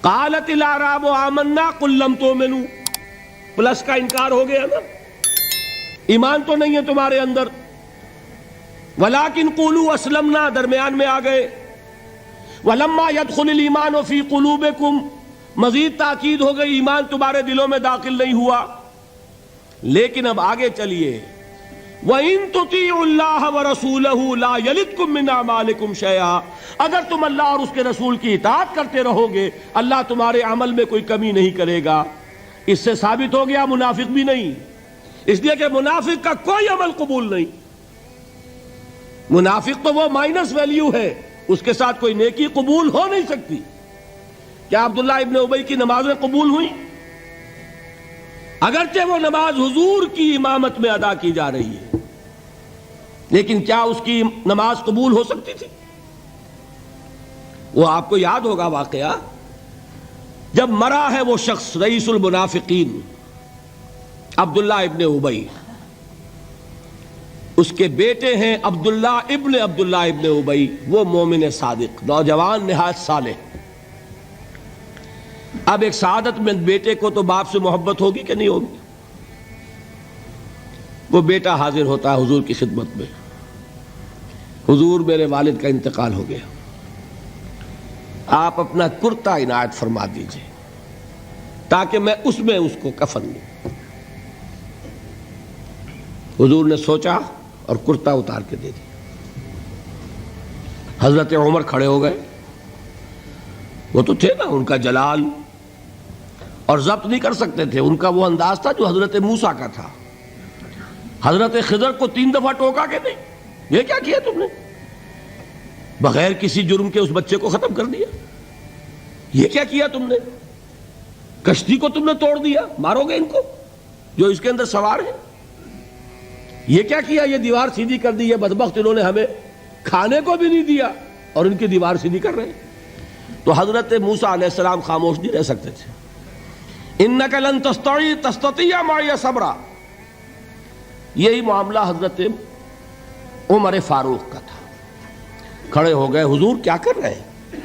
قالت الاعراب آمنا قل لم تؤمنوا، پلس کا انکار ہو گیا نا، ایمان تو نہیں ہے تمہارے اندر. ولیکن قولوا اسلمنا، درمیان میں آ گئے. ولما يدخل الایمان فی قلوبکم، مزید تاکید ہو گئی ایمان تمہارے دلوں میں داخل نہیں ہوا. لیکن اب آگے چلیے. وَإِن تُطِيعُوا اللَّهَ وَرَسُولَهُ لَا يَلِدْكُم مِّنْ أَعْمَالِكُمْ شَيْئًا، اگر تم اللہ اور اس کے رسول کی اطاعت کرتے رہو گے اللہ تمہارے عمل میں کوئی کمی نہیں کرے گا. اس سے ثابت ہو گیا منافق بھی نہیں، اس لیے کہ منافق کا کوئی عمل قبول نہیں. منافق تو وہ مائنس ویلیو ہے، اس کے ساتھ کوئی نیکی قبول ہو نہیں سکتی. کیا عبداللہ ابن ابی کی نمازیں قبول ہوئیں؟ اگرچہ وہ نماز حضور کی امامت میں ادا کی جا رہی ہے، لیکن کیا اس کی نماز قبول ہو سکتی تھی؟ وہ آپ کو یاد ہوگا واقعہ، جب مرا ہے وہ شخص رئیس المنافقین عبداللہ ابن ابی، اس کے بیٹے ہیں عبداللہ ابن ابی، وہ مومن صادق، نوجوان نہایت صالح. اب ایک سعادت مند بیٹے کو تو باپ سے محبت ہوگی کہ نہیں ہوگی؟ وہ بیٹا حاضر ہوتا ہے حضور کی خدمت میں، حضور میرے والد کا انتقال ہو گیا، آپ اپنا کرتا عنایت فرما دیجئے تاکہ میں اس کو کفن دوں. حضور نے سوچا اور کرتا اتار کے دے دیا. حضرت عمر کھڑے ہو گئے، وہ تو تھے نا، ان کا جلال اور ضبط نہیں کر سکتے تھے، ان کا وہ انداز تھا جو حضرت موسیٰ کا تھا. حضرت خضر کو 3 دفعہ ٹوکا کہ نہیں، یہ کیا کیا تم نے؟ بغیر کسی جرم کے اس بچے کو ختم کر دیا. یہ کیا کیا تم نے؟ کشتی کو تم نے توڑ دیا، مارو گے ان کو جو اس کے اندر سوار ہیں. یہ کیا کیا؟ یہ دیوار سیدھی کر دی. یہ بدبخت انہوں نے ہمیں کھانے کو بھی نہیں دیا اور ان کی دیوار سیدھی کر رہے ہیں. تو حضرت موسیٰ علیہ السلام خاموش نہیں رہ سکتے تھے. انک لن تستطیع معی صبرا، یہی معاملہ حضرت عمر فاروق کا تھا. کھڑے ہو گئے، حضور کیا کر رہے ہیں؟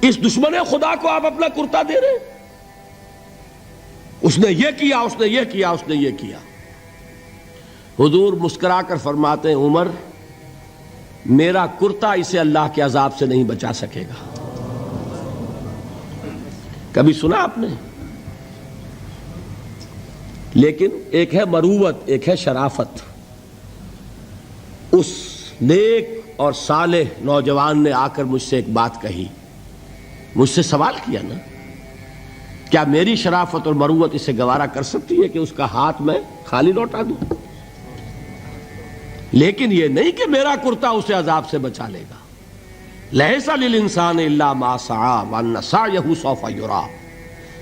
اس دشمن خدا کو آپ اپنا کرتا دے رہے ہیں؟ اس نے یہ کیا، اس نے یہ کیا، اس نے یہ کیا. حضور مسکرا کر فرماتے ہیں عمر، میرا کرتا اسے اللہ کے عذاب سے نہیں بچا سکے گا. کبھی سنا آپ نے؟ لیکن ایک ہے مروت، ایک ہے شرافت. اس نیک اور صالح نوجوان نے آ کر مجھ سے ایک بات کہی، مجھ سے سوال کیا نا، کیا میری شرافت اور مروت اسے گوارا کر سکتی ہے کہ اس کا ہاتھ میں خالی لوٹا دوں؟ لیکن یہ نہیں کہ میرا کرتا اسے عذاب سے بچا لے گا. لیس للانسان الا ما سعى وان سعيه سوف يرى،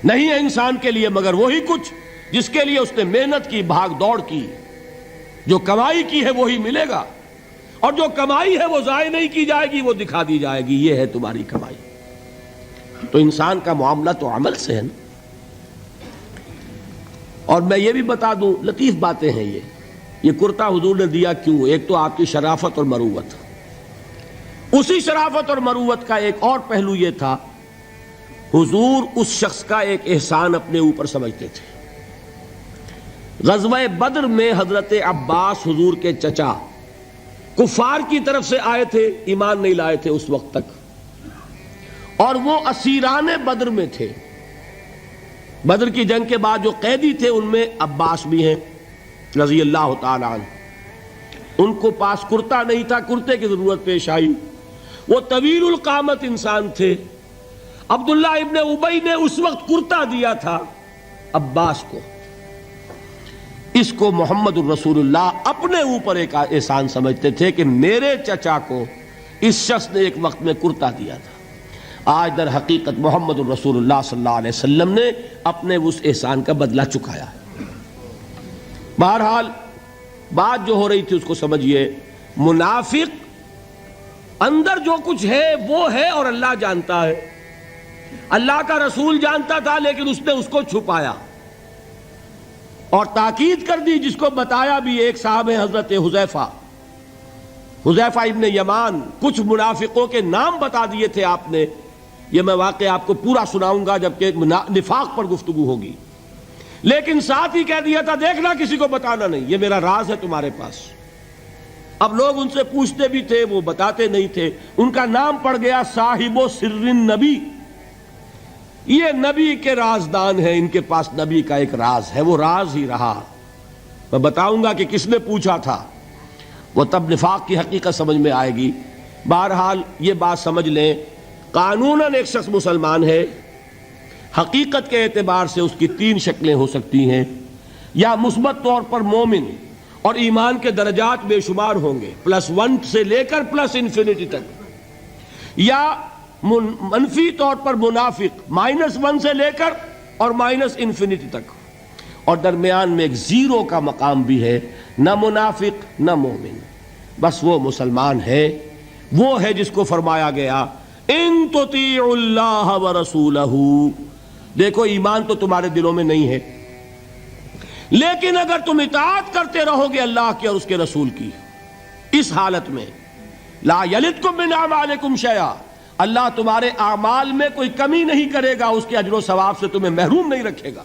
نہیں ہے انسان کے لیے مگر وہی کچھ جس کے لیے اس نے محنت کی، بھاگ دوڑ کی. جو کمائی کی ہے وہی ملے گا، اور جو کمائی ہے وہ ضائع نہیں کی جائے گی، وہ دکھا دی جائے گی. یہ ہے تمہاری کمائی. تو انسان کا معاملہ تو عمل سے ہے نا. اور میں یہ بھی بتا دوں، لطیف باتیں ہیں یہ کرتا حضور نے دیا کیوں؟ ایک تو آپ کی شرافت اور مروت. اسی شرافت اور مروت کا ایک اور پہلو یہ تھا، حضور اس شخص کا ایک احسان اپنے اوپر سمجھتے تھے. غزوہ بدر میں حضرت عباس حضور کے چچا کفار کی طرف سے آئے تھے، ایمان نہیں لائے تھے اس وقت تک، اور وہ اسیران بدر میں تھے. بدر کی جنگ کے بعد جو قیدی تھے ان میں عباس بھی ہیں رضی اللہ تعالی عنہ. ان کو پاس کرتا نہیں تھا، کرتے کی ضرورت پیش آئی. وہ طویل القامت انسان تھے. عبداللہ ابن ابی نے اس وقت کرتا دیا تھا عباس کو. اس کو محمد الرسول اللہ اپنے اوپر ایک احسان سمجھتے تھے کہ میرے چچا کو اس شخص نے ایک وقت میں کرتا دیا تھا. آج در حقیقت محمد الرسول اللہ صلی اللہ علیہ وسلم نے اپنے اس احسان کا بدلہ چکایا ہے. بہرحال بات جو ہو رہی تھی اس کو سمجھیے. منافق اندر جو کچھ ہے وہ ہے اور اللہ جانتا ہے. اللہ کا رسول جانتا تھا لیکن اس نے اس کو چھپایا اور تاکید کر دی. جس کو بتایا بھی ایک صاحب ہے حضرت حذیفہ ابن یمان. کچھ منافقوں کے نام بتا دیے تھے آپ نے یہ میں واقعہ آپ کو پورا سناؤں گا جبکہ نفاق پر گفتگو ہوگی، لیکن ساتھ ہی کہہ دیا تھا دیکھنا کسی کو بتانا نہیں، یہ میرا راز ہے تمہارے پاس۔ اب لوگ ان سے پوچھتے بھی تھے، وہ بتاتے نہیں تھے۔ ان کا نام پڑ گیا صاحب و سر نبی، یہ نبی کے رازدان ہیں، ان کے پاس نبی کا ایک راز ہے، وہ راز ہی رہا۔ میں بتاؤں گا کہ کس نے پوچھا تھا، وہ تب نفاق کی حقیقت سمجھ میں آئے گی۔ بہرحال یہ بات سمجھ لیں، قانوناً ایک شخص مسلمان ہے، حقیقت کے اعتبار سے اس کی 3 شکلیں ہو سکتی ہیں، یا مثبت طور پر مومن اور ایمان کے درجات بے شمار ہوں گے، +1 سے لے کر +انفینٹی تک، یا منفی طور پر منافق، -1 سے لے کر اور -انفینٹی تک، اور درمیان میں ایک 0 کا مقام بھی ہے، نہ منافق نہ مومن، بس وہ مسلمان ہے۔ وہ ہے جس کو فرمایا گیا ان تطیعوا اللہ ورسولہ، دیکھو ایمان تو تمہارے دلوں میں نہیں ہے، لیکن اگر تم اطاعت کرتے رہو گے اللہ کی اور اس کے رسول کی، اس حالت میں لا یلدکم من اعمالکم شیئا، اللہ تمہارے اعمال میں کوئی کمی نہیں کرے گا، اس کے اجر و ثواب سے تمہیں محروم نہیں رکھے گا۔